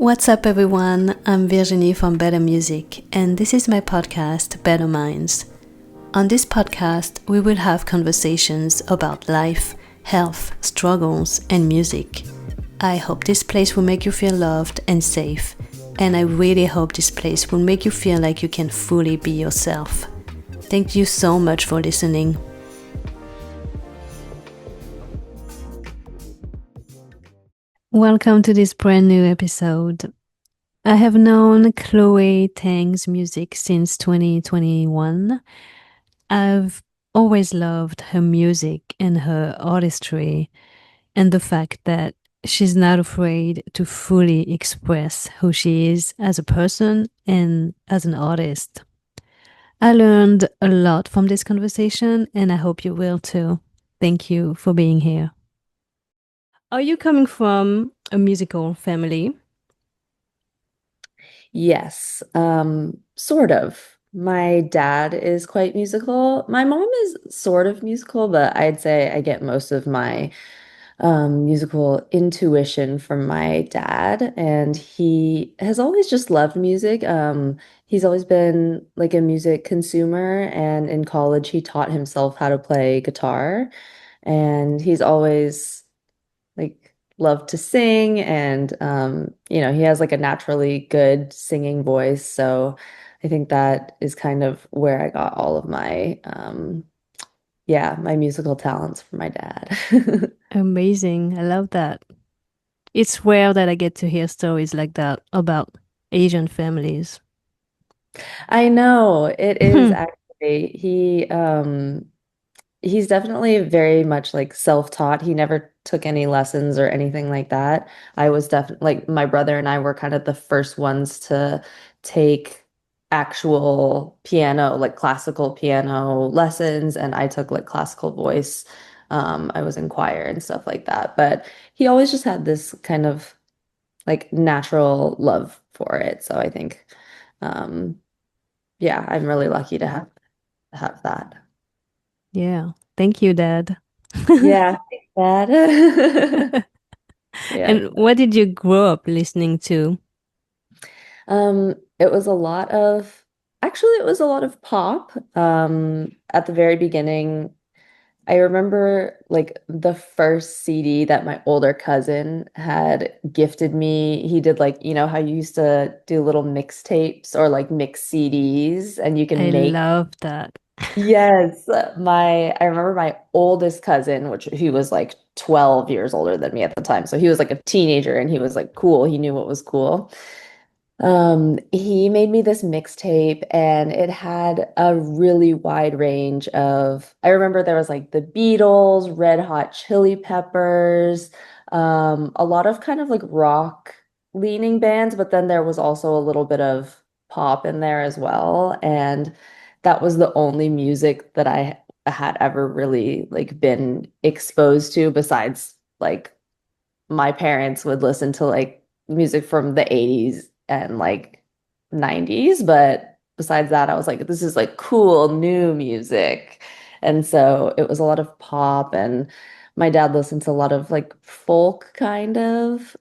What's up, everyone? I'm Virginie from Better Music, and this is my podcast, Better Minds. On this podcast, we will have conversations about life, health, struggles, and music. I hope this place will make you feel loved and safe, and I really hope this place will make you feel like you can fully be yourself. Thank you so much for listening. Welcome to this brand new episode. I have known Chloe Tang's music since 2021. I've always loved her music and her artistry, and the fact that she's not afraid to fully express who she is as a person and as an artist. I learned a lot from this conversation, and I hope you will too. Thank you for being here. Are you coming from a musical family? Yes, sort of. My dad is quite musical. My mom is sort of musical, but I'd say I get most of my musical intuition from my dad, and he has always just loved music. He's always been like a music consumer, and in college he taught himself how to play guitar, and he's always like loved to sing and he has like a naturally good singing voice. So I think that is kind of where I got all of my my musical talents from my dad. Amazing. I love that. It's rare that I get to hear stories like that about Asian families. I know it is actually he's definitely very much like self-taught. He never took any lessons or anything like that. I was definitely like my brother and I were kind of the first ones to take actual piano, like classical piano lessons, and I took like classical voice. I was in choir and stuff like that. But he always just had this kind of like natural love for it. So I think um I'm really lucky to have that. Yeah. Thank you, Dad. Yeah, that. Yeah. And what did you grow up listening to? It was a lot of actually it was a lot of pop. At the very beginning, I remember like the first CD that my older cousin had gifted me. He did like, you know how you used to do little mixtapes or like mix CDs and you I can make. love that. Yes, I remember my oldest cousin, which he was like 12 years older than me at the time. So he was like a teenager and he was like cool. He knew what was cool. He made me this mixtape and it had a really wide range of, I remember there was like the Beatles, Red Hot Chili Peppers, a lot of kind of like rock leaning bands, but then there was also a little bit of pop in there as well. And that was the only music that I had ever really like been exposed to besides like my parents would listen to like music from the 80s and like 90s, but besides that, I was like, this is like cool new music. And so it was a lot of pop, and my dad listened to a lot of like folk kind of.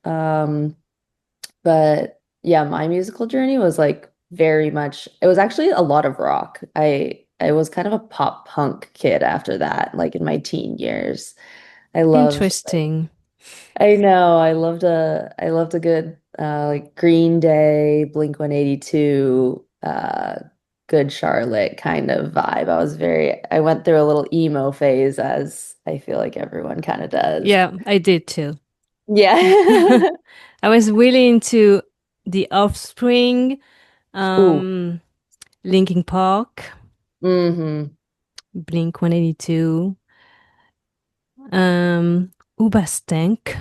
But yeah, my musical journey was like very much, it was actually a lot of rock. I was kind of a pop punk kid after that, like in my teen years. I loved Interesting. I loved a good like Green Day, Blink-182, Good Charlotte kind of vibe. I went through a little emo phase as I feel like everyone kind of does. Yeah, I did too. Yeah. I was really into The Offspring, Ooh. um, Linkin Park, Hmm. Blink 182, Uba Stank.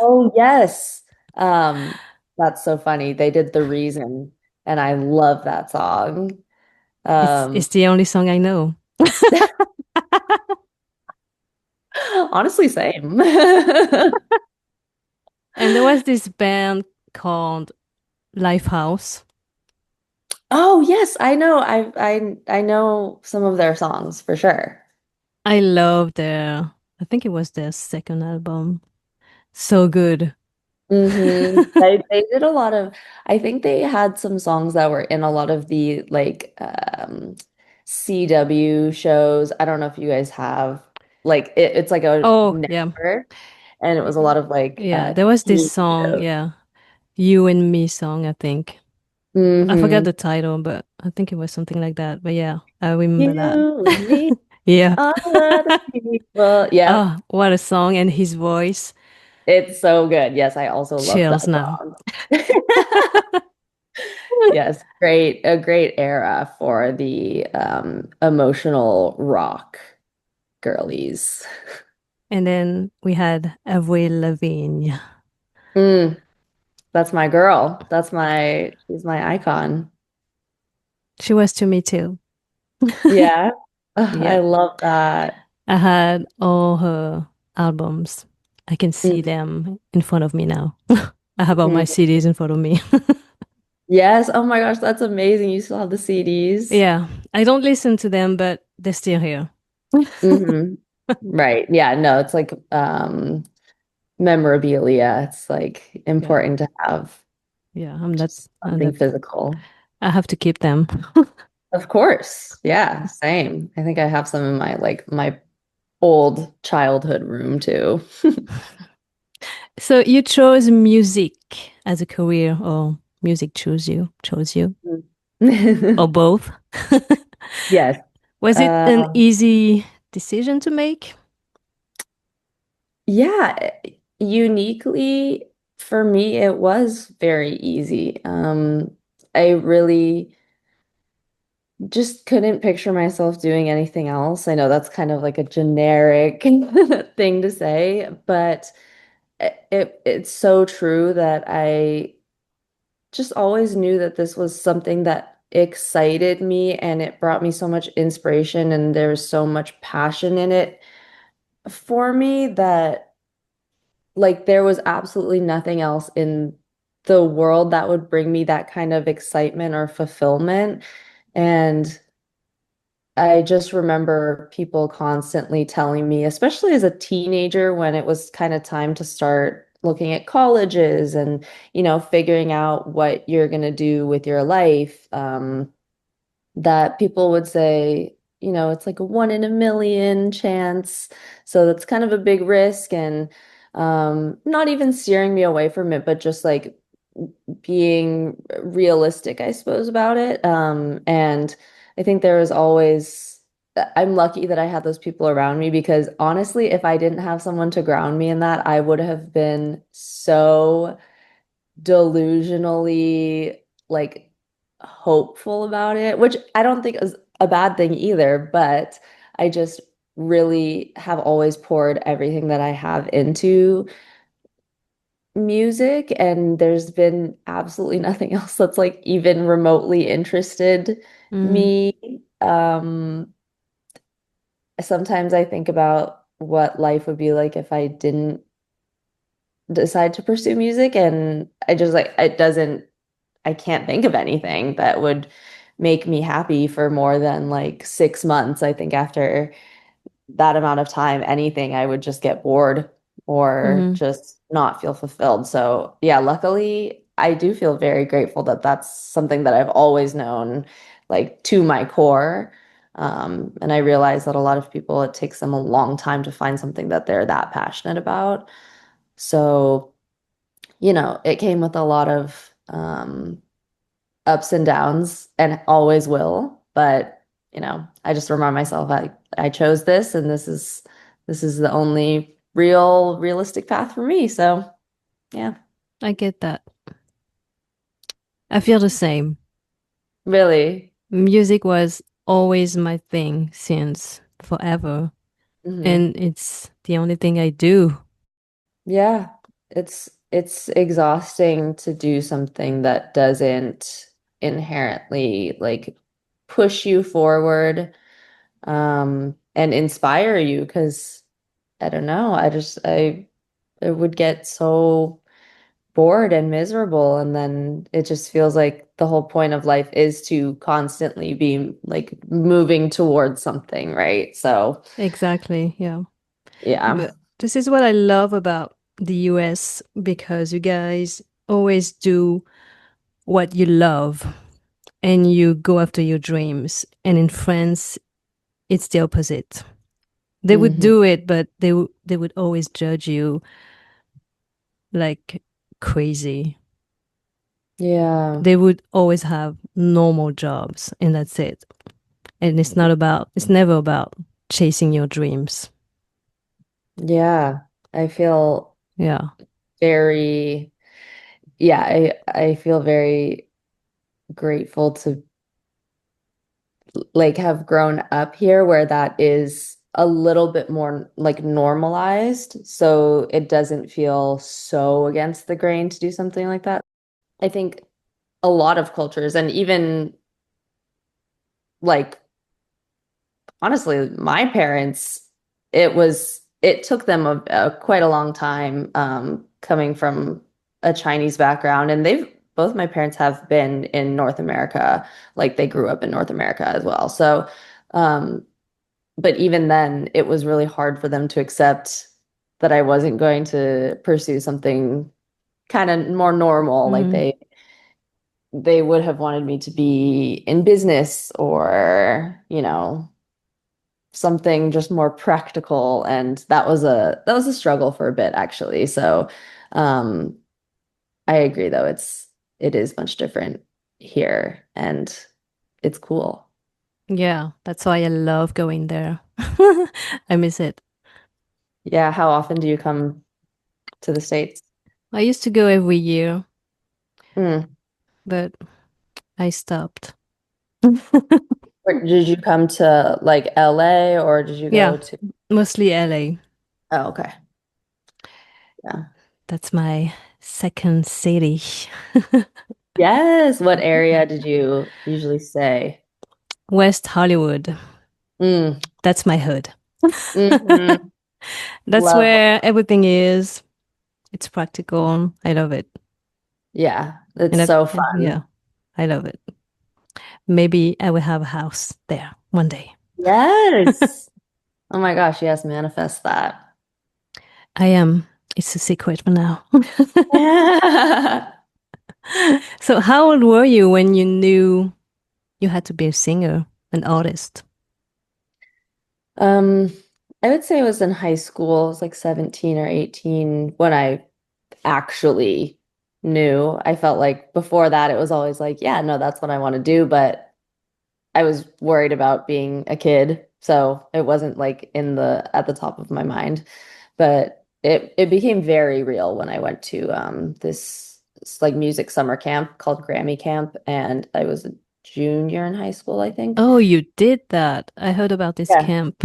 Oh yes. That's so funny. They did The Reason and I love that song. It's Um the only song I know. honestly same. And there was this band called Lifehouse. Oh yes, I know. I know some of their songs for sure. I love I think it was their second album. So good. They did a lot of, I think they had some songs that were in a lot of the like CW shows. I don't know if you guys have like it's like a Oh, yeah. network and it was a lot of like Yeah, there was this teen song, shows. yeah. You and Me song, I think. I forgot Mm-hmm. the title, but I think it was something like that. But yeah, I remember that. You and me, Yeah. all other people. Yep. Oh, what a song. And his voice It's so good. Yes, I also love chills that now. song. Yes, a great era for the emotional rock girlies. And then we had Avril Lavigne. Mm, that's my girl. She's my icon. She was to me too. Yeah. Ugh, I Yep. love that. I had all her albums. I can see Mhm. them in front of me now. I have all my CDs in front of me. Yes. Oh my gosh, that's amazing. You still have the CDs. Yeah, I don't listen to them, but they're still here. Hmm. Right. Yeah, no, it's like memorabilia. It's like Yeah, important to have yeah, just I'm something not, physical. I have to keep them. Of course. Yeah, same. I think I have some in my like my old childhood room too. So you chose music as a career, or music chose you, or both? Yes. Was it an Uh, easy decision to make? yeah, uniquely for me, it was very easy. I really just couldn't picture myself doing anything else. I know that's kind of like a generic thing to say, but it's so true that I just always knew that this was something that excited me and it brought me so much inspiration and there's so much passion in it for me that like there was absolutely nothing else in the world that would bring me that kind of excitement or fulfillment. And I just remember people constantly telling me, especially as a teenager, when it was kind of time to start looking at colleges and, figuring out what you're going to do with your life. That people would say, it's like a 1 in a million chance. So that's kind of a big risk and not even steering me away from it, but just like being realistic, I suppose, about it. And I think there was always, I'm lucky that I had those people around me because honestly, if I didn't have someone to ground me in that, I would have been so delusionally like hopeful about it, which I don't think is a bad thing either, but I just really have always poured everything that I have into music, and there's been absolutely nothing else that's like even remotely interested Mm, me. Sometimes I think about what life would be like if I didn't decide to pursue music, and I just like it doesn't I can't think of anything that would make me happy for more than like 6 months. I think after that amount of time, anything, I would just get bored or hmm. just not feel fulfilled. So, yeah, luckily, I do feel very grateful that that's something that I've always known, like to my core. And I realize that a lot of people, it takes them a long time to find something that they're that passionate about. So, it came with a lot of ups and downs and always will. But, I just remind myself I chose this and this is the only realistic path for me. So, yeah, I get that. I feel the same. really. Music was always my thing since forever, Hmm. and it's the only thing I do. Yeah, it's exhausting to do something that doesn't inherently like push you forward and inspire you because I don't know, I would get so bored and miserable. And then it just feels like the whole point of life is to constantly be like moving towards something, right? So, Exactly, yeah. yeah. But this is what I love about the US because you guys always do what you love and you go after your dreams. And in France, it's the opposite. They would Hmm. do it, but they would always judge you like crazy. Yeah. They would always have normal jobs, and that's it. And it's never about chasing your dreams. Yeah. I feel Yeah. very, yeah, I feel very grateful to like have grown up here where that is a little bit more like normalized. So it doesn't feel so against the grain to do something like that. I think a lot of cultures and even like honestly, my parents, it took them quite a long time coming from a Chinese background, and they've both my parents have been in North America, like they grew up in North America as well. So, um, but even then, it was really hard for them to accept that I wasn't going to pursue something kind of more normal. Like Mm. they would have wanted me to be in business or, something just more practical, and that was a struggle for a bit actually. So um I agree though, it is much different here and it's cool. Yeah, that's why I love going there. I miss it. Yeah, how often do you come to the States? I used to go every year, Hmm. but I stopped. Or did you come to like LA or did you Yeah, go to mostly LA. oh okay, yeah. That's my second city. Yes, what area did you usually stay? West Hollywood. Mm. That's my hood. Hmm. That's Love. where everything is. It's practical. I love it. Yeah, it's And so yeah, fun. I love it. Maybe I will have a house there one day. Yes. Oh my gosh, yes, manifest that. I am. It's a secret for now. So, how old were you when you knew you had to be a singer, an artist? Um, I would say it was in high school. I was like 17 or 18 when I actually knew. I felt like before that it was always like, yeah, no, that's what I want to do, but I was worried about being a kid, so it wasn't like in the at the top of my mind. But it became very real when I went to this like music summer camp called Grammy Camp, and I was a junior in high school, I think. Oh, you did that. I heard about this Yeah. camp.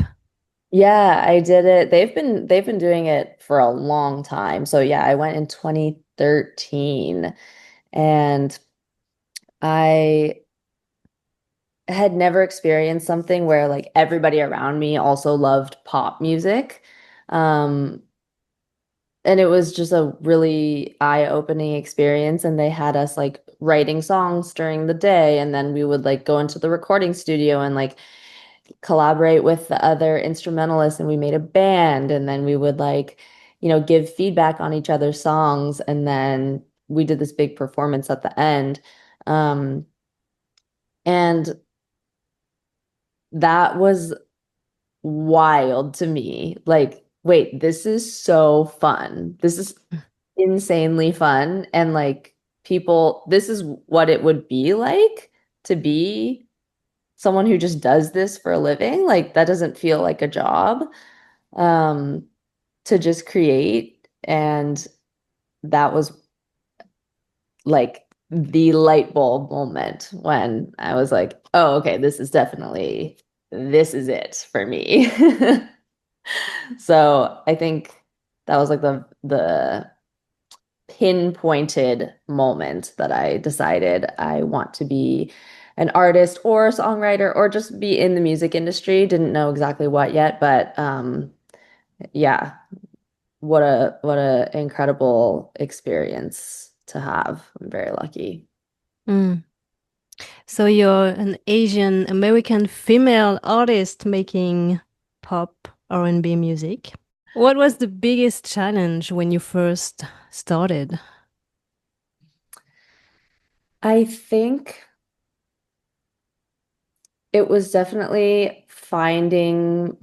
Yeah, I did it. They've been doing it for a long time. So yeah, I went in 2013 and I had never experienced something where like everybody around me also loved pop music. Um, and it was just a really eye-opening experience. And they had us like writing songs during the day, and then we would like go into the recording studio and like collaborate with the other instrumentalists, and we made a band, and then we would like, give feedback on each other's songs, and then we did this big performance at the end. Um, and that was wild to me. Like, wait, this is so fun. This is insanely fun. And like this is what it would be like to be someone who just does this for a living. Like that doesn't feel like a job. Um, to just create. And that was like the light bulb moment when I was like, oh, okay, this is it for me. So I think that was like the pinpointed moment that I decided I want to be an artist or a songwriter or just be in the music industry. Didn't know exactly what yet, but yeah, what a incredible experience to have. I'm very lucky. Mm. So you're an Asian American female artist making pop R&B music. What was the biggest challenge when you first started? I think it was definitely finding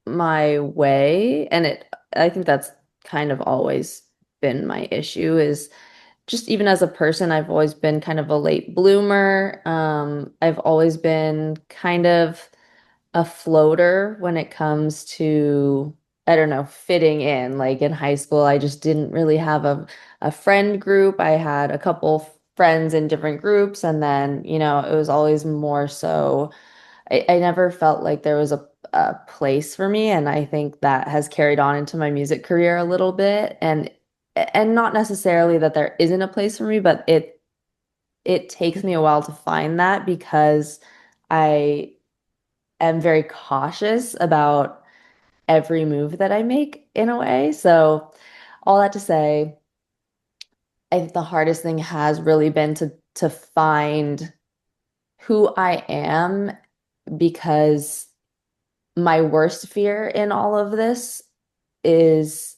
my way, and I think that's kind of always been my issue is just even as a person, I've always been kind of a late bloomer. I've always been kind of a floater when it comes to, I don't know, fitting in. Like in high school, I just didn't really have a friend group. I had a couple friends in different groups, and then, it was always more so. I never felt like there was a place for me, and I think that has carried on into my music career a little bit. And not necessarily that there isn't a place for me, but it takes me a while to find that because I am very cautious about every move that I make in a way. So all that to say, I think the hardest thing has really been to find who I am because my worst fear in all of this is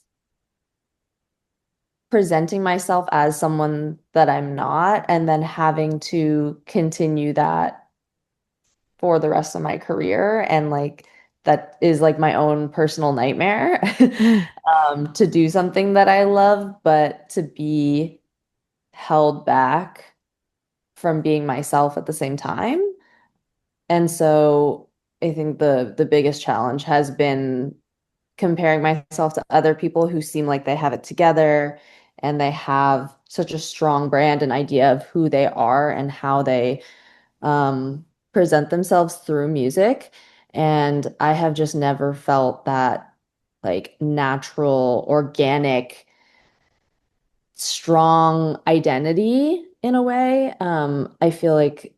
presenting myself as someone that I'm not and then having to continue that for the rest of my career. And like that is like my own personal nightmare to do something that I love, but to be held back from being myself at the same time. And so I think the biggest challenge has been comparing myself to other people who seem like they have it together and they have such a strong brand and idea of who they are and how they present themselves through music. And I have just never felt that like natural, organic, strong identity in a way. I feel like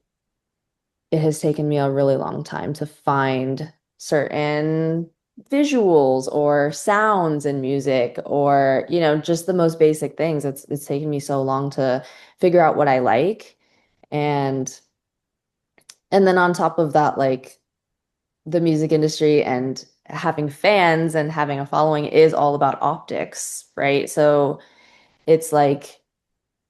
it has taken me a really long time to find certain visuals or sounds in music or, just the most basic things. It's taken me so long to figure out what I like. And and then on top of that, like the music industry and having fans and having a following is all about optics, right? So it's like,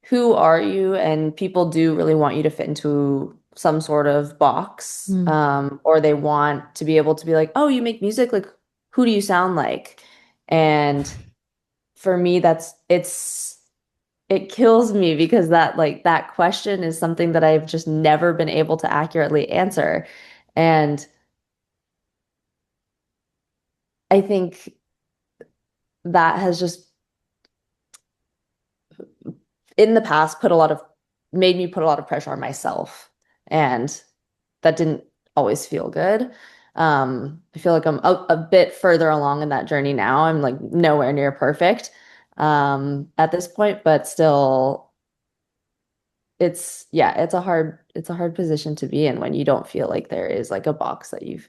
who are you? And people do really want you to fit into some sort of box, Mm. or they want to be able to be like, oh, you make music, like, who do you sound like? And for me, it kills me because that question is something that I've just never been able to accurately answer. And I think that has just in the past made me put a lot of pressure on myself, and that didn't always feel good. I feel like I'm a bit further along in that journey now. I'm like nowhere near perfect at this point, but still it's a hard position to be in when you don't feel like there is like a box that you've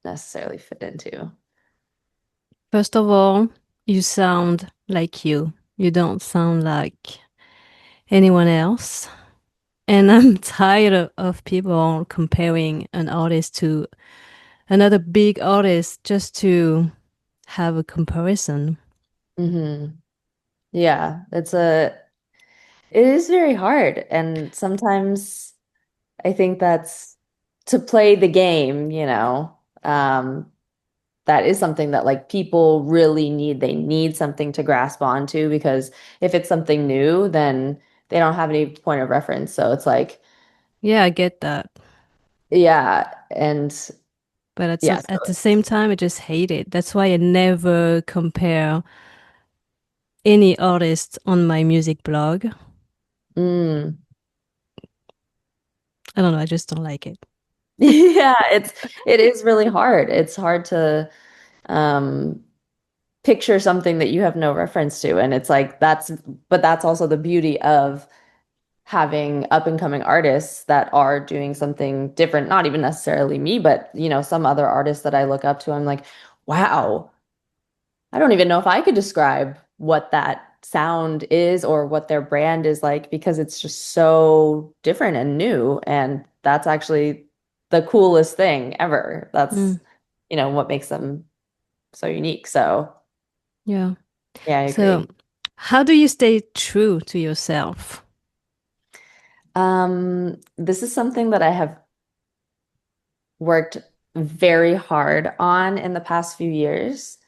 necessarily fit into. First of all, you sound like you. You don't sound like anyone else. And I'm tired of people comparing an artist to another big artist just to have a comparison. hmm Yeah, it is very hard. And sometimes I think that's to play the game, that is something that like people really need. They need something to grasp onto because if it's something new, then they don't have any point of reference. So it's like, Yeah, I get that. yeah, and But yeah, at the so same time, I just hate it. That's why I never compare any artist on my music blog. mm, I don't know, I just don't like it. yeah, it is really hard. It's hard to um picture something that you have no reference to. And it's like but that's also the beauty of having up and coming artists that are doing something different, not even necessarily me, but some other artists that I look up to. I'm like, wow, I don't even know if I could describe what that sound is or what their brand is like because it's just so different and new. And that's actually the coolest thing ever. Mm. That's what makes them so unique. So Yeah. Yeah, I So, agree. how do you stay true to yourself? This is something that I have worked very hard on in the past few years.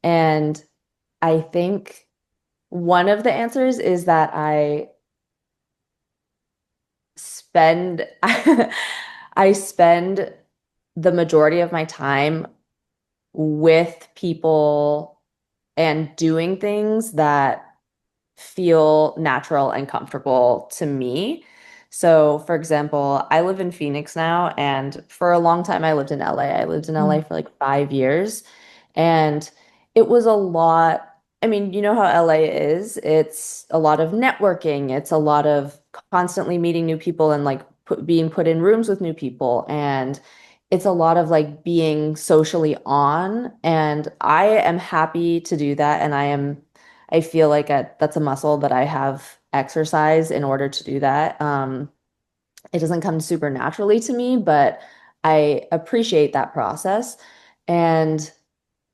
And I think one of the answers is that I spend I spend the majority of my time with people and doing things that feel natural and comfortable to me. So, for example, I live in Phoenix now, and for a long time I lived in LA. I lived in Mm, LA for like 5 years, and it was a lot. I mean, you know how LA is. It's a lot of networking. It's a lot of constantly meeting new people and like being put in rooms with new people. And it's a lot of like being socially on. And I am happy to do that. And I feel like that's a muscle that I have exercised in order to do that. It doesn't come super naturally to me, but I appreciate that process. And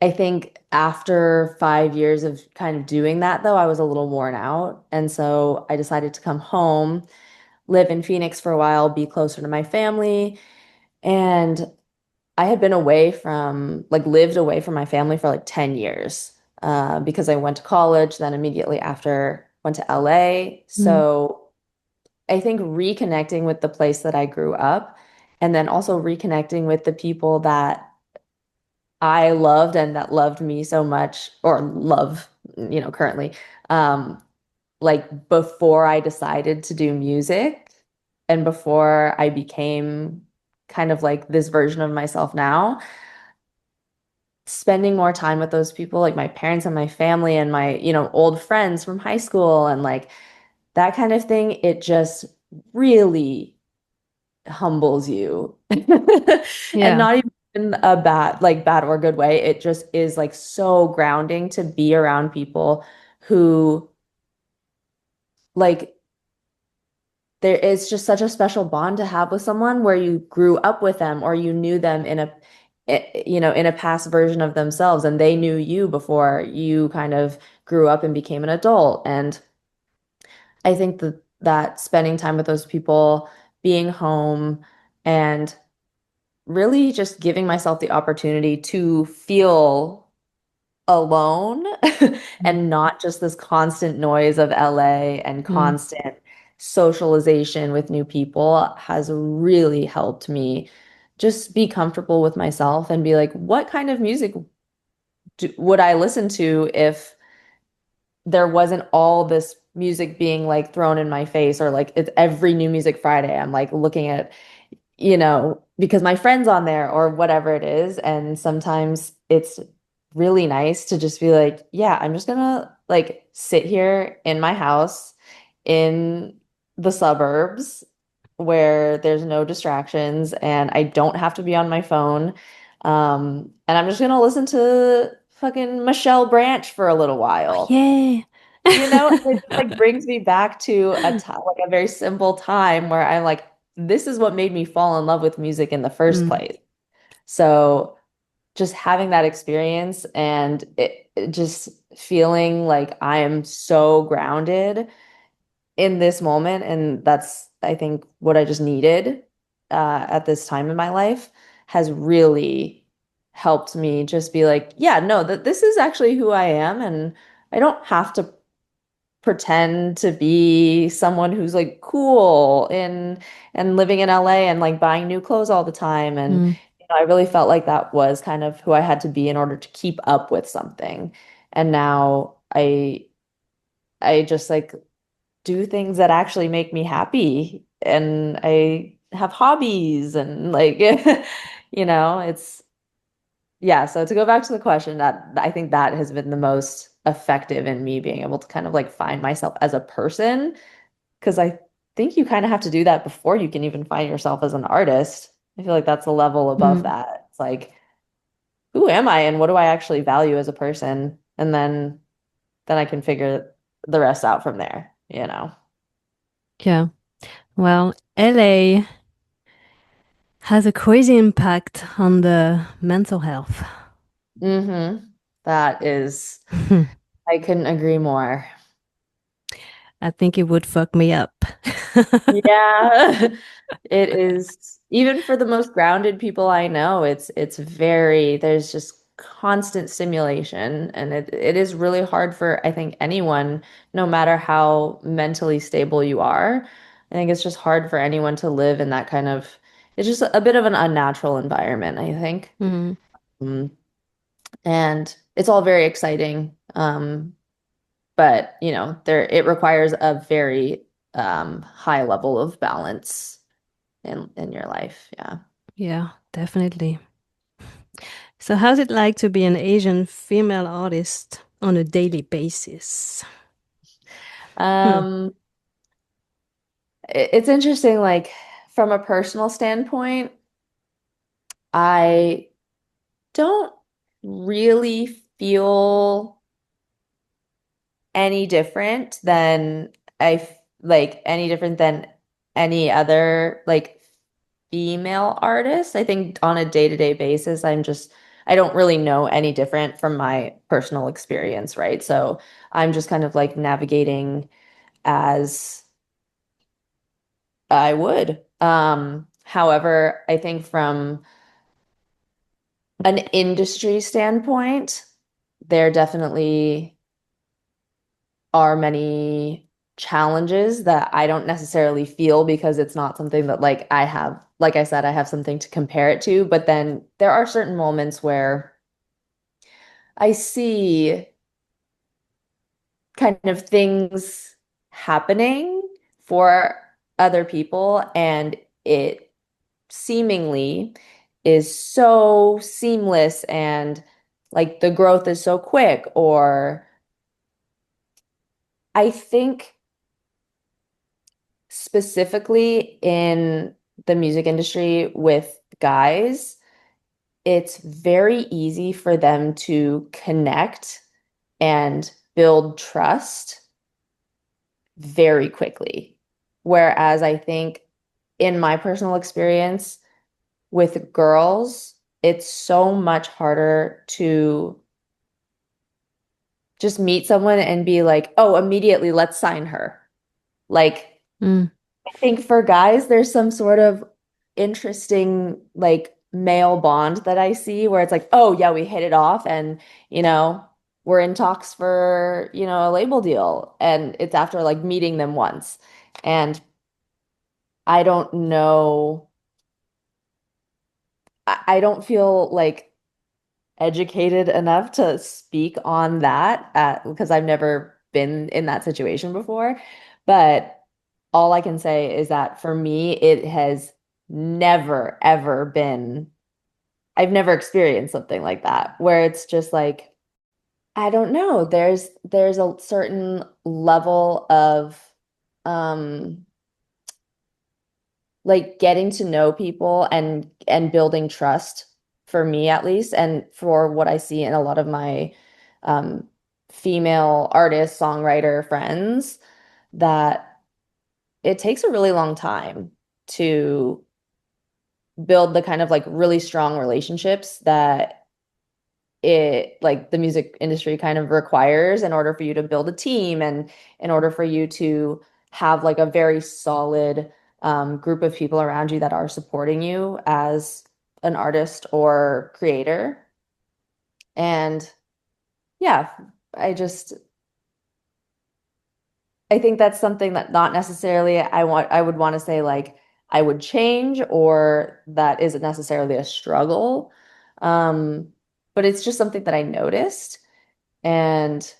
I think after 5 years of kind of doing that, though, I was a little worn out. And so I decided to come home, live in Phoenix for a while, be closer to my family. And I had been away from, like, lived away from my family for like 10 years because I went to college, then immediately after went to LA. mm, So I think reconnecting with the place that I grew up and then also reconnecting with the people that I loved and that loved me so much or love, currently, um, like before I decided to do music and before I became kind of like this version of myself now, spending more time with those people, like my parents and my family and my, old friends from high school and like that kind of thing, it just really humbles you. And yeah. not even in a bad or good way. It just is like so grounding to be around people who like there is just such a special bond to have with someone where you grew up with them or you knew them in a past version of themselves and they knew you before you kind of grew up and became an adult. And I think that spending time with those people, being home and really just giving myself the opportunity to feel alone Mm, and not just this constant noise of LA and mm, constant socialization with new people has really helped me just be comfortable with myself and be like, what kind of music would I listen to if there wasn't all this music being like thrown in my face or like it's every new music Friday. I'm like looking at because my friend's on there or whatever it is. And sometimes it's really nice to just be like, yeah, I'm just gonna like sit here in my house in the suburbs where there's no distractions and I don't have to be on my phone. And I'm just gonna listen to fucking Michelle Branch for a little while. yeah. It just like brings me back to a time, like a very simple time where I'm like, this is what made me fall in love with music in the first Mm, place. So just having that experience and it just feeling like I am so grounded in this moment, and that's I think what I just needed at this time in my life has really helped me just be like, yeah, no, that this is actually who I am, and I don't have to pretend to be someone who's like cool in and living in LA and like buying new clothes all the time. And mm, I really felt like that was kind of who I had to be in order to keep up with something. And now I just like do things that actually make me happy and I have hobbies and like it's yeah, so to go back to the question, that I think that has been the most effective in me being able to kind of like find myself as a person, because I think you kind of have to do that before you can even find yourself as an artist. I feel like that's a level above mm. that. It's like, who am I and what do I actually value as a person? And then I can figure the rest out from there. Yeah. Well, LA has a crazy impact on the mental health. Mm-hmm. That is, I couldn't agree more. I think it would fuck me up. Yeah, it is. Even for the most grounded people I know, it's very, there's just constant stimulation, and it is really hard for, I think, anyone, no matter how mentally stable you are. I think it's just hard for anyone to live in that kind of, it's just a bit of an unnatural environment, I think. Mm, Mm. And it's all very exciting. But there it requires a very high level of balance in your life. Yeah. yeah, definitely. So, how's it like to be an Asian female artist on a daily basis? Hmm. Um, it's interesting, like from a personal standpoint, I don't really feel any different than any different than any other like female artist. I think on a day-to-day basis, I don't really know any different from my personal experience, right? So I'm just kind of like navigating as I would. However, I think from an industry standpoint, there definitely are many challenges that I don't necessarily feel because it's not something that like I have, like I said, I have something to compare it to. But then there are certain moments where I see kind of things happening for other people, and it seemingly is so seamless and like the growth is so quick. Or I think specifically in the music industry with guys, it's very easy for them to connect and build trust very quickly. Whereas I think in my personal experience with girls, it's so much harder to just meet someone and be like, oh, immediately let's sign her. Like, Mm, I think for guys, there's some sort of interesting like male bond that I see where it's like, oh yeah, we hit it off and you know, we're in talks for, a label deal. And it's after like meeting them once. And I don't know, I don't feel like educated enough to speak on that because I've never been in that situation before. But all I can say is that for me, it has never, ever been, I've never experienced something like that where it's just like, I don't know, there's a certain level of um like getting to know people and building trust for me at least, and for what I see in a lot of my um, female artist, songwriter friends, that it takes a really long time to build the kind of like really strong relationships that it like the music industry kind of requires in order for you to build a team and in order for you to have like a very solid group of people around you that are supporting you as an artist or creator. And yeah, I just I think that's something that not necessarily I would want to say like I would change or that isn't necessarily a struggle. Um, but it's just something that I noticed. And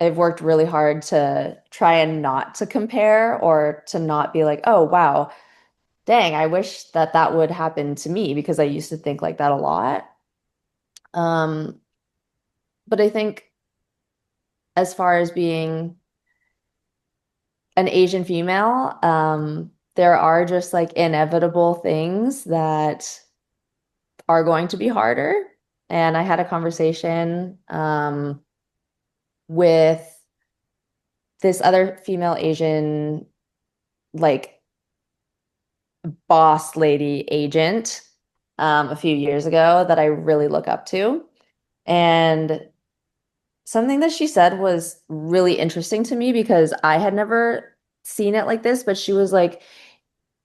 I've worked really hard to try and not to compare or to not be like, oh, wow, dang, I wish that that would happen to me because I used to think like that a lot. Um, but I think as far as being an Asian female, there are just like inevitable things that are going to be harder. And I had a conversation with this other female Asian like boss lady agent a few years ago that I really look up to. And something that she said was really interesting to me because I had never seen it like this, but she was like,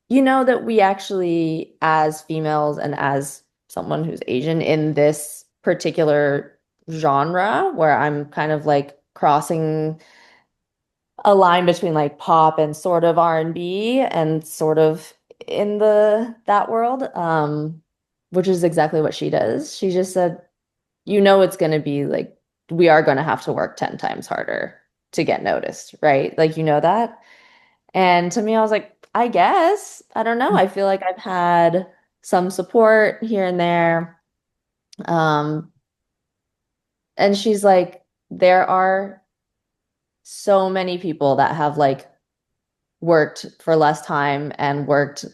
you know that we actually, as females and as someone who's Asian in this particular genre, where I'm kind of like crossing a line between like pop and sort of R&B and sort of in the that world, which is exactly what she does. She just said, you know, it's going to be like we are going to have to work 10 times harder to get noticed, right? Like, you know that. And to me, I was like, I guess. I don't know. I feel like I've had some support here and there. Um, and she's like, there are so many people that have like worked for less time and worked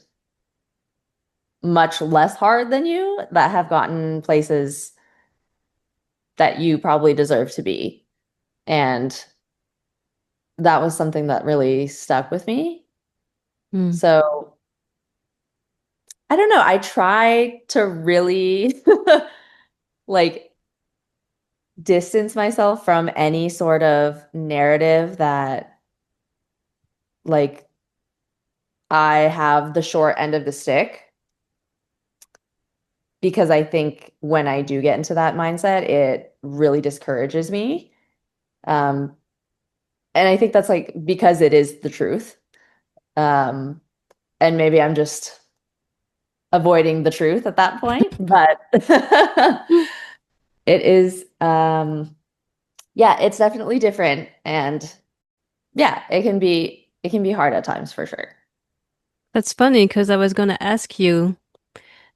much less hard than you that have gotten places that you probably deserve to be. And that was something that really stuck with me. Mm, So I don't know. I try to really like distance myself from any sort of narrative that like I have the short end of the stick because I think when I do get into that mindset, it really discourages me. Um, and I think that's like because it is the truth. Um, and maybe I'm just avoiding the truth at that point, but it is yeah, it's definitely different and yeah, it can be hard at times for sure. that's funny because I was gonna ask you,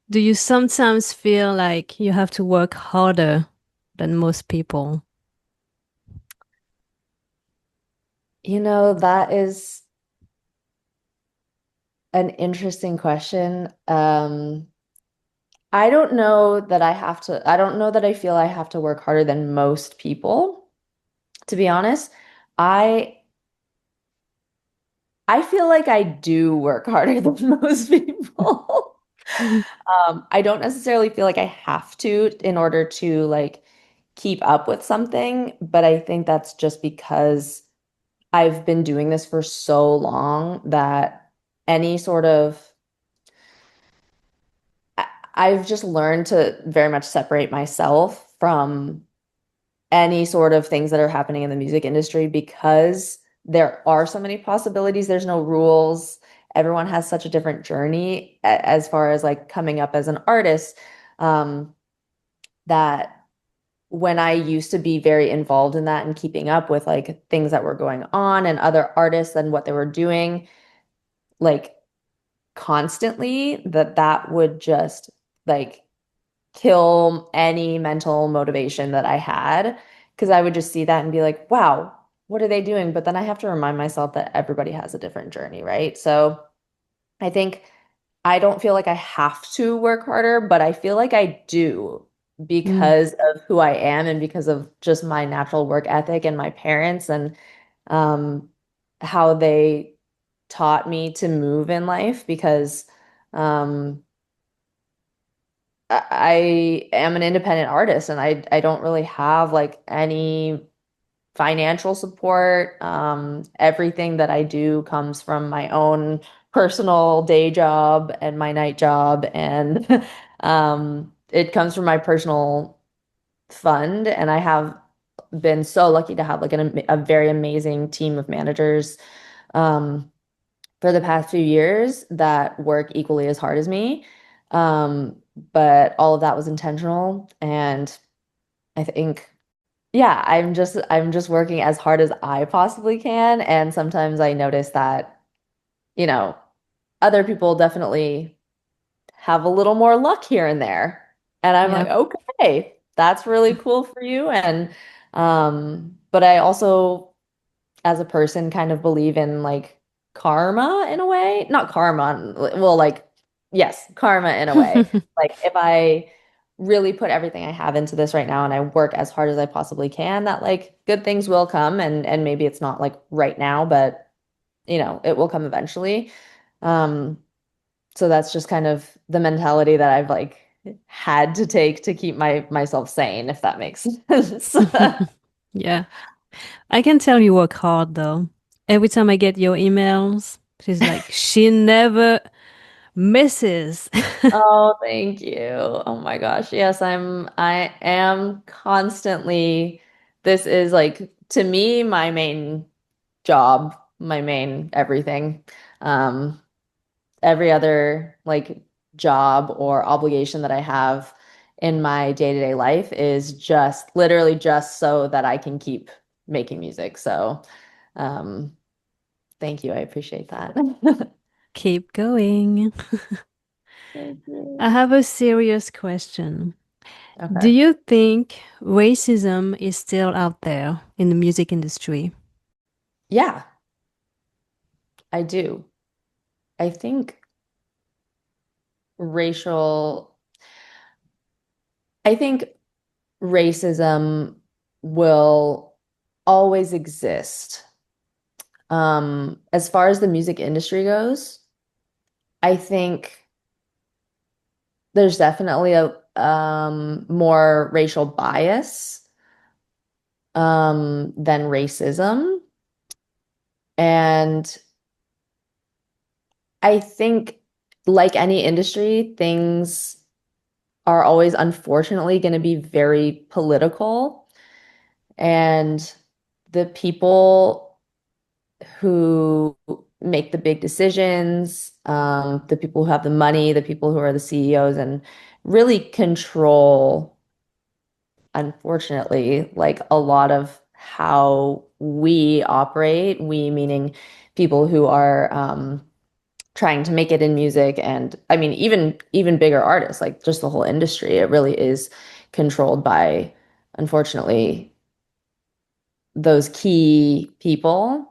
do you sometimes feel like you have to work harder than most people? You know, that is an interesting question. I don't know that I feel I have to work harder than most people, to be honest. I I feel like I do work harder than most people. I don't necessarily feel like I have to in order to like keep up with something, but I think that's just because I've been doing this for so long that any sort of I've just learned to very much separate myself from any sort of things that are happening in the music industry because there are so many possibilities. There's no rules. Everyone has such a different journey as far as like coming up as an artist. Um, that when I used to be very involved in that and keeping up with like things that were going on and other artists and what they were doing, like constantly, that would just like kill any mental motivation that I had because I would just see that and be like, wow, what are they doing? But then I have to remind myself that everybody has a different journey, right? So I think I don't feel like I have to work harder, but I feel like I do Mm, because of who I am and because of just my natural work ethic and my parents and um, how they taught me to move in life because um, I am an independent artist and I don't really have like any financial support. Everything that I do comes from my own personal day job and my night job and it comes from my personal fund and I have been so lucky to have like a very amazing team of managers um, for the past few years that work equally as hard as me. Um, but all of that was intentional. And I think, yeah, I'm just working as hard as I possibly can. And sometimes I notice that, you know, other people definitely have a little more luck here and there. And I'm like, yeah. okay, that's really cool for you. And but I also as a person kind of believe in like karma in a way. Not karma, well, like, yes, karma in a way. Like, if I really put everything I have into this right now and I work as hard as I possibly can, that like good things will come and maybe it's not like right now, but it will come eventually. Um, so that's just kind of the mentality that I've like had to take to keep myself sane, if that makes sense. Yeah. I can tell you work hard though. Every time I get your emails, she's like, she never misses. Oh, thank you. Oh my gosh. Yes, I am constantly, this is like to me my main job, my main everything. Um, every other like job or obligation that I have in my day-to-day life is just literally just so that I can keep making music. So, um, thank you. I appreciate that. Keep going. Thank you. I have a serious question. Do Okay. you think racism is still out there in the music industry? Yeah, I do. I think racial, I think racism will always exist. As far as the music industry goes, I think there's definitely a more racial bias than racism. And I think, like any industry, things are always unfortunately going to be very political. And the people who make the big decisions, the people who have the money, the people who are the CEOs and really control, unfortunately, like a lot of how we operate, we meaning people who are trying to make it in music and I mean even bigger artists, like just the whole industry, it really is controlled by, unfortunately, those key people.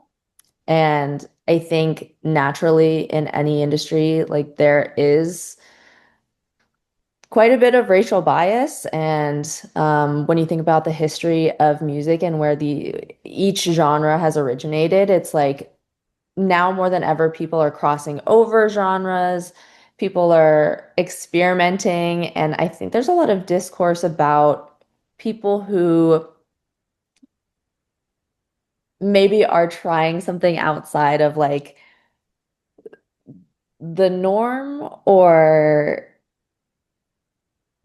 And I think naturally in any industry, like there is quite a bit of racial bias. And when you think about the history of music and where the each genre has originated, it's like now more than ever, people are crossing over genres, people are experimenting, and I think there's a lot of discourse about people who maybe are trying something outside of like the norm or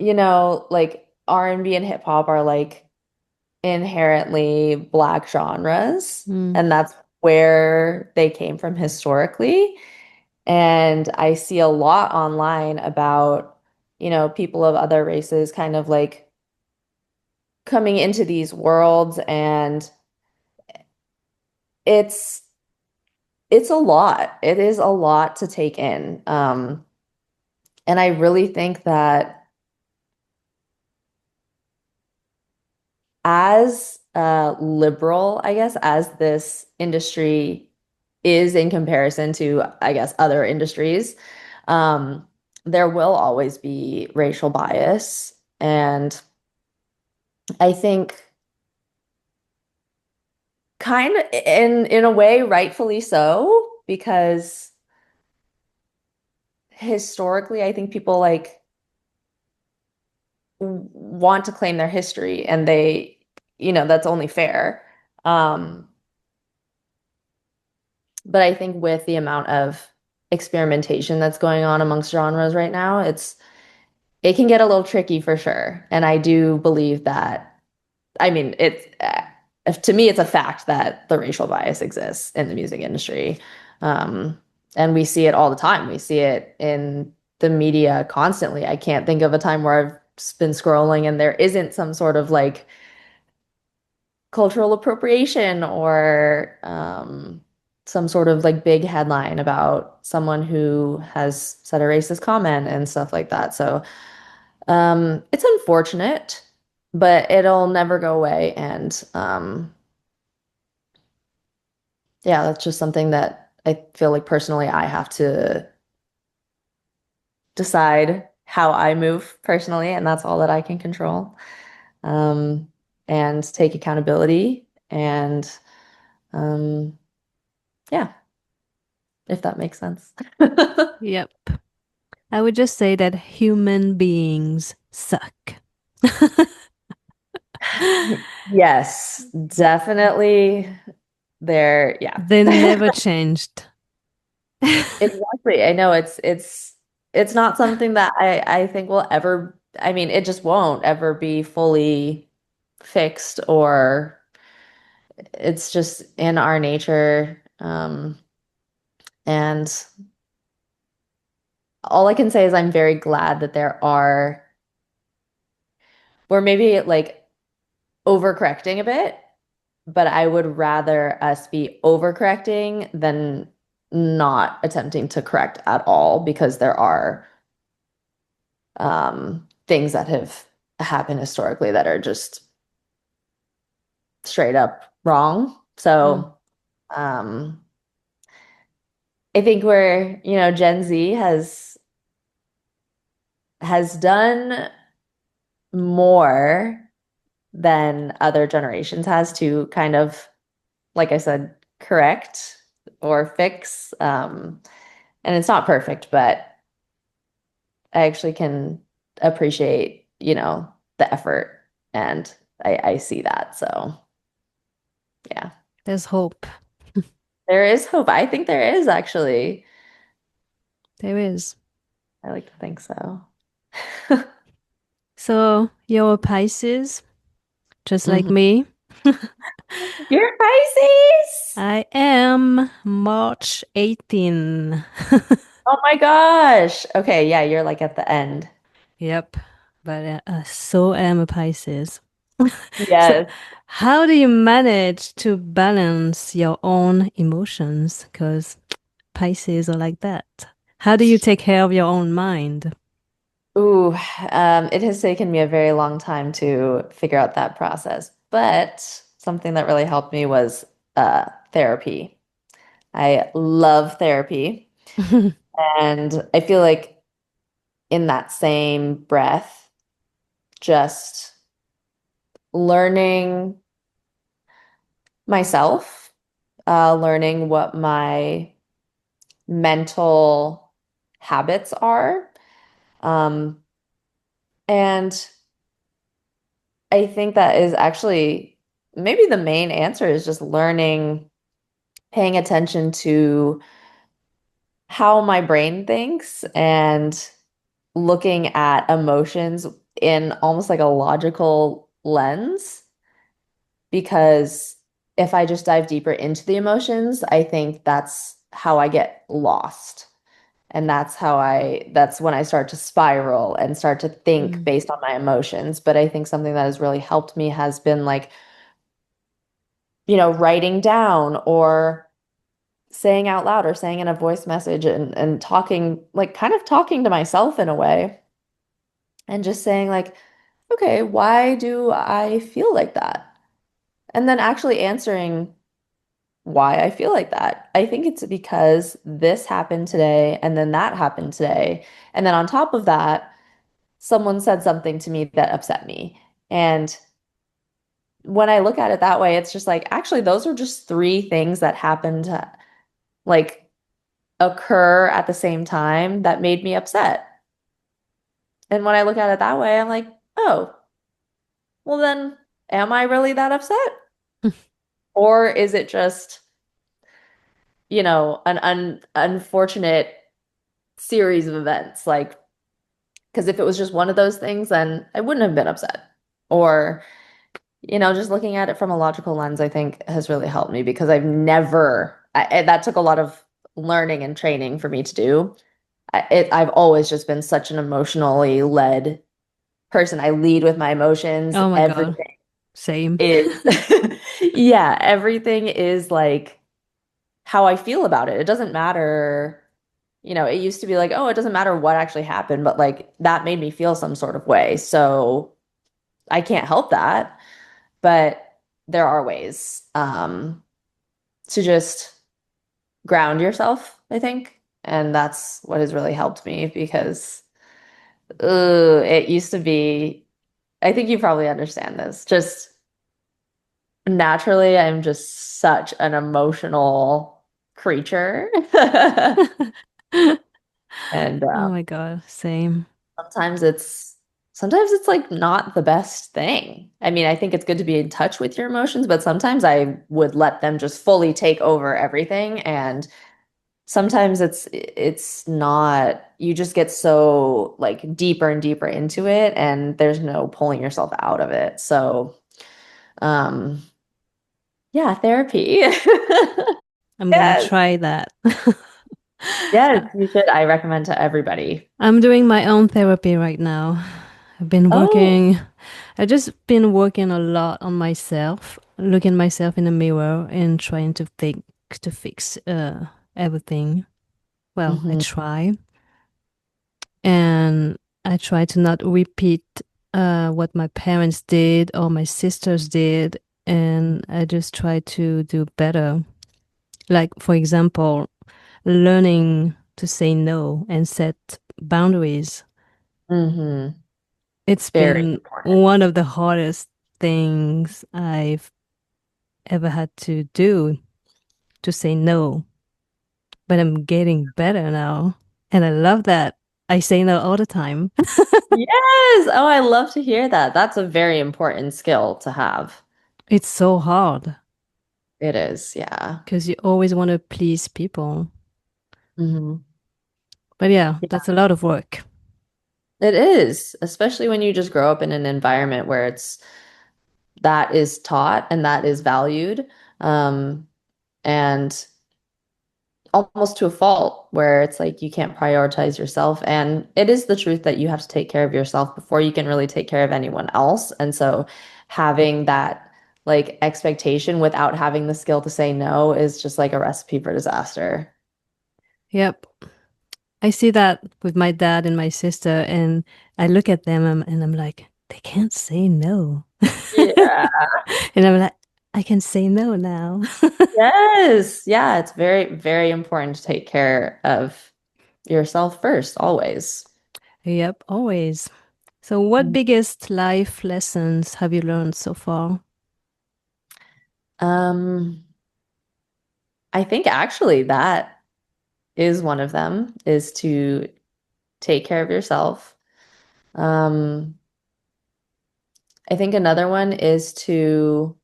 like R&B and hip hop are like inherently black genres, Mm. and that's where they came from historically. And I see a lot online about, people of other races kind of like coming into these worlds, and it's it's a lot. It is a lot to take in. And I really think that as liberal, I guess, as this industry is in comparison to, I guess, other industries, um, there will always be racial bias. And I think kind of in a way, rightfully so, because historically, I think people like want to claim their history and that's only fair. Um, but I think with the amount of experimentation that's going on amongst genres right now, it can get a little tricky for sure. And I do believe that, I mean, to me, it's a fact that the racial bias exists in the music industry. Um, and we see it all the time. We see it in the media constantly. I can't think of a time where I've been scrolling and there isn't some sort of like cultural appropriation or some sort of like big headline about someone who has said a racist comment and stuff like that. So it's unfortunate, but it'll never go away. And yeah, that's just something that I feel like personally I have to decide how I move personally, and that's all that I can control. Um, and take accountability and um, yeah, if that makes sense. Yep. I would just say that human beings suck. Yes, definitely there. Yeah. They never changed. Exactly. I know it's not something that I think will ever, I mean, it just won't ever be fully fixed, or it's just in our nature. And all I can say is I'm very glad that we're maybe like overcorrecting a bit, but I would rather us be overcorrecting than not attempting to correct at all, because there are things that have happened historically that are just straight up wrong. Mm. So I think Gen Z has done more than other generations has to kind of, like I said, correct or fix. And it's not perfect, but I actually can appreciate, the effort, and I see that. So yeah, There's hope. there is hope. I think there is actually. There is. I like to think so. So you're a Pisces, just like Mhm. me. You're Pisces. I am March 18. Oh my gosh. Okay, yeah, you're like at the end. Yep. But so am a Pisces. So Yes. how do you manage to balance your own emotions? Because Pisces are like that. How do you take care of your own mind? Ooh, it has taken me a very long time to figure out that process, but something that really helped me was therapy. I love therapy, and I feel like in that same breath, just learning myself, learning what my mental habits are. Um, and I think that is actually maybe the main answer is just learning, paying attention to how my brain thinks, and looking at emotions in almost like a logical lens. Because if I just dive deeper into the emotions, I think that's how I get lost. And that's when I start to spiral and start to think Mm, based on my emotions. But I think something that has really helped me has been like, writing down, or saying out loud, or saying in a voice message, and talking, like kind of talking to myself in a way, and just saying like, okay, why do I feel like that? And then actually answering why I feel like that. I think it's because this happened today, and then that happened today. And then on top of that, someone said something to me that upset me. And when I look at it that way, it's just like, actually, those are just three things that happened to like occur at the same time that made me upset. And when I look at it that way, I'm like, oh, well, then am I really that upset? Or is it just, an unfortunate series of events? Like, because if it was just one of those things, then I wouldn't have been upset. Or, just looking at it from a logical lens, I think has really helped me, because that took a lot of learning and training for me to do. I've always just been such an emotionally led person. I lead with my emotions. oh my God. Everything Same. is, yeah, everything is like how I feel about it. It doesn't matter. It used to be like, oh, it doesn't matter what actually happened, but like that made me feel some sort of way. So I can't help that. But there are ways to just ground yourself, I think. And that's what has really helped me, because it used to be, I think you probably understand this, just naturally, I'm just such an emotional creature. And Oh my God. Same. sometimes it's sometimes it's like not the best thing. I mean, I think it's good to be in touch with your emotions, but sometimes I would let them just fully take over everything. And sometimes it's not, you just get so like deeper and deeper into it and there's no pulling yourself out of it. So, um, yeah, therapy. I'm gonna Yes. try that. Yes, you should. I recommend to everybody. I'm doing my own therapy right now. I've been Oh, working, I've just been working a lot on myself, looking myself in the mirror and trying to fix everything. Well, I hmm try. And I try to not repeat what my parents did or my sisters did, and I just try to do better. Like, for example, learning to say no and set boundaries. hmm It's Very been important. one of the hardest things I've ever had to do, to say no, but I'm getting better now, and I love that. I say no all the time. Yes. Oh, I love to hear that. That's a very important skill to have. It's so hard It is. Yeah. because you always want to please people. hmm But yeah, Yeah. that's a lot of work. It is, especially when you just grow up in an environment where it's that is taught and that is valued. Um, and almost to a fault where it's like you can't prioritize yourself. And it is the truth that you have to take care of yourself before you can really take care of anyone else. And so having that like expectation without having the skill to say no is just like a recipe for disaster. Yep. I see that with my dad and my sister, and I look at them and I'm like, they can't say no. Yeah. And I'm like, I can say no now. Yes. Yeah, it's very, very important to take care of yourself first, always. Yep, always. So, what biggest life lessons have you learned so far? Um, I think actually that is one of them is to take care of yourself. Um, I think another one is to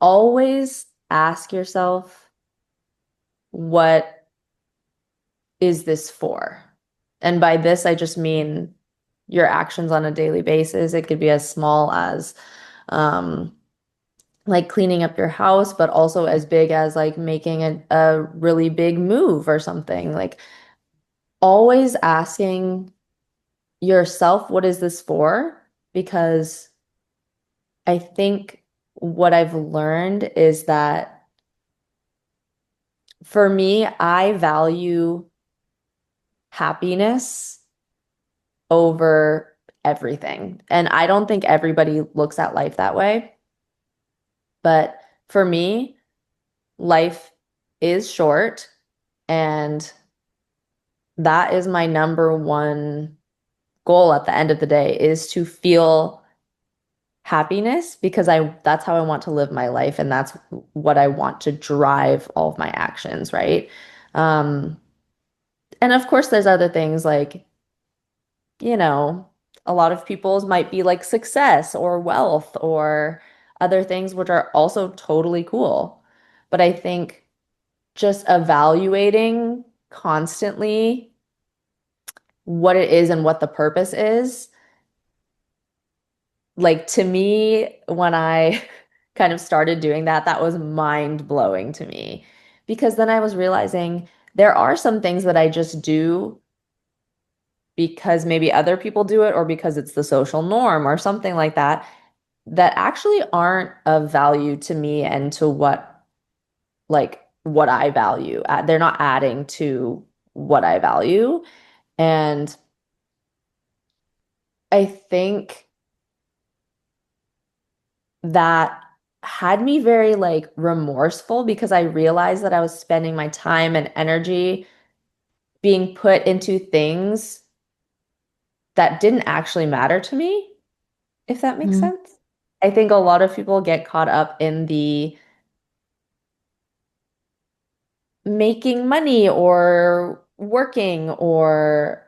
always ask yourself, what is this for? And by this, I just mean your actions on a daily basis. It could be as small as um, like cleaning up your house, but also as big as like making a really big move or something. Like always asking yourself, what is this for? Because I think what I've learned is that for me, I value happiness over everything. And I don't think everybody looks at life that way. But for me, life is short. And that is my number one goal at the end of the day is to feel happiness because I that's how I want to live my life and that's what I want to drive all of my actions, right? Um, and of course there's other things like, you know, a lot of people's might be like success or wealth or other things which are also totally cool. But I think just evaluating constantly what it is and what the purpose is like to me, when I kind of started doing that, that was mind blowing to me because then I was realizing there are some things that I just do because maybe other people do it or because it's the social norm or something like that that actually aren't of value to me and to what I value. They're not adding to what I value. And I think that had me very like remorseful because I realized that I was spending my time and energy being put into things that didn't actually matter to me, if that makes Mm. sense. I think a lot of people get caught up in the making money or working or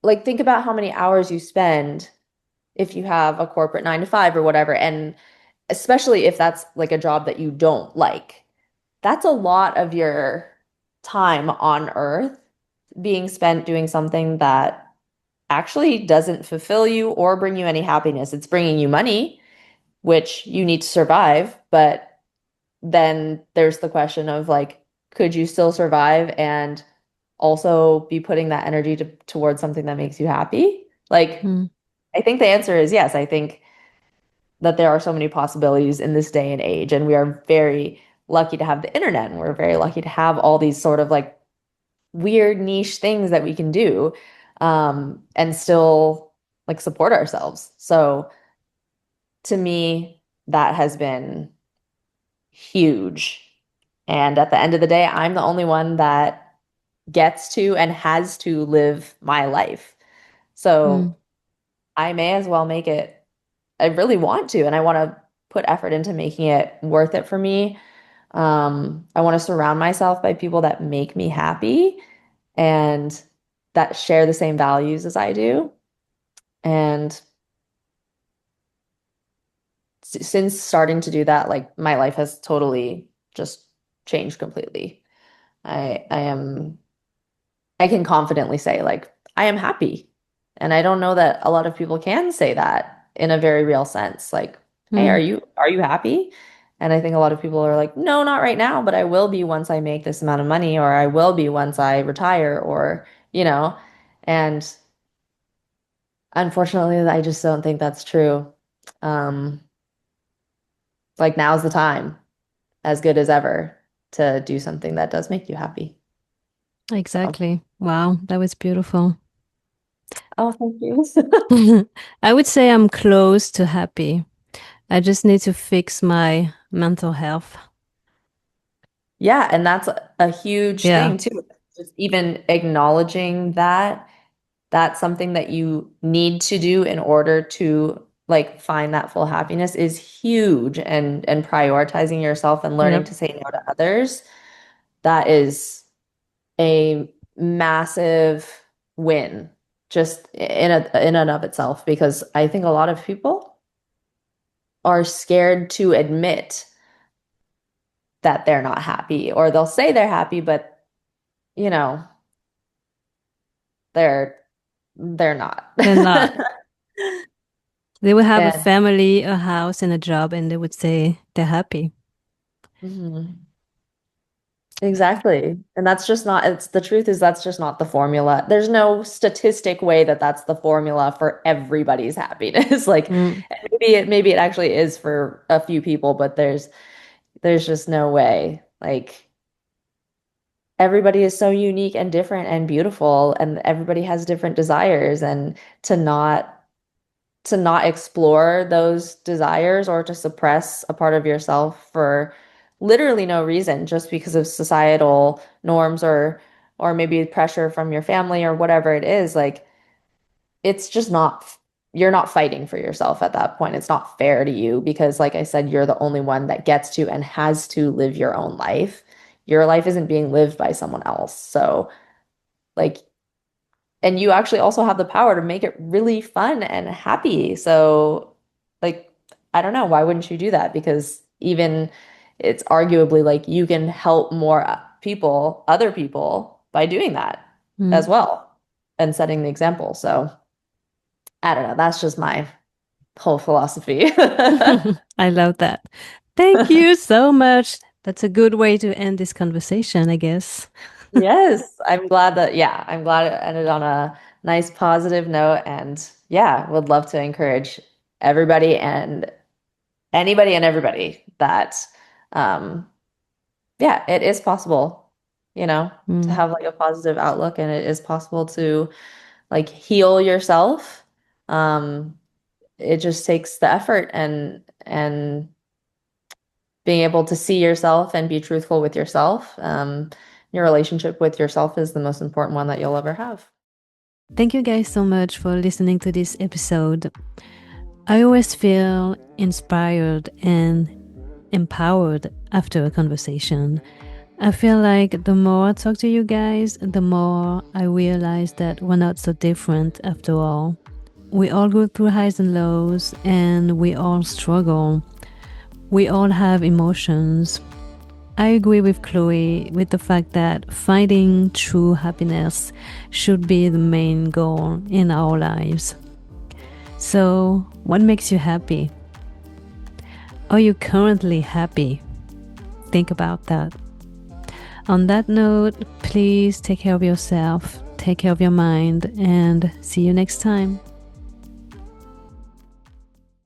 like think about how many hours you spend if you have a corporate 9 to 5 or whatever, and especially if that's like a job that you don't like. That's a lot of your time on earth being spent doing something that actually doesn't fulfill you or bring you any happiness. It's bringing you money, which you need to survive, but then there's the question of like, could you still survive and also be putting that energy towards something that makes you happy? Like, Mm, I think the answer is yes. I think that there are so many possibilities in this day and age, and we are very lucky to have the internet, and we're very lucky to have all these sort of like weird niche things that we can do, and still like support ourselves. So to me, that has been huge. And at the end of the day, I'm the only one that gets to and has to live my life. mm, So I may as well make it. I really want to, and I want to put effort into making it worth it for me. I want to surround myself by people that make me happy and that share the same values as I do. And since starting to do that, like my life has totally just changed completely. I am I can confidently say like I am happy. And I don't know that a lot of people can say that in a very real sense. Like, hey, mm. are you happy? And I think a lot of people are like, no, not right now, but I will be once I make this amount of money, or I will be once I retire, or, you know, and unfortunately, I just don't think that's true. Um, like now's the time, as good as ever, to do something that does make you happy. So, Exactly. Wow, that was beautiful. oh, thank you. I would say I'm close to happy. I just need to fix my mental health. Yeah, and that's a huge Yeah, thing too. Just even acknowledging that that's something that you need to do in order to like find that full happiness is huge, and prioritizing yourself and learning yep. to say no to others, that is a massive win just in and of itself, because I think a lot of people are scared to admit that they're not happy, or they'll say they're happy, but you know, they're they're not. They're not. They will have a And family, a house, and a job, and they would say they're happy. mhm, exactly. And that's just not, it's the truth is that's just not the formula. There's no statistic way that that's the formula for everybody's happiness. Like Mm, maybe it actually is for a few people, but there's just no way. Like everybody is so unique and different and beautiful, and everybody has different desires, and to not to not explore those desires or to suppress a part of yourself for literally no reason, just because of societal norms, or maybe pressure from your family or whatever it is, like it's just not, you're not fighting for yourself at that point. It's not fair to you because like I said, you're the only one that gets to and has to live your own life. Your life isn't being lived by someone else. So like, and you actually also have the power to make it really fun and happy. So, like, I don't know, why wouldn't you do that? Because even it's arguably like you can help more people, other people, by doing that as mm. well and setting the example. So, I don't know. That's just my whole philosophy. I love that. Thank you so much. That's a good way to end this conversation, I guess. Yes, I'm glad it ended on a nice positive note. And yeah, would love to encourage everybody and anybody and everybody that um yeah, it is possible, to Mm, have like a positive outlook, and it is possible to like heal yourself. Um it just takes the effort, and being able to see yourself and be truthful with yourself. Your relationship with yourself is the most important one that you'll ever have. Thank you guys so much for listening to this episode. I always feel inspired and empowered after a conversation. I feel like the more I talk to you guys, the more I realize that we're not so different after all. We all go through highs and lows, and we all struggle. We all have emotions. I agree with Chloe with the fact that finding true happiness should be the main goal in our lives. So, what makes you happy? Are you currently happy? Think about that. On that note, please take care of yourself, take care of your mind, and see you next time.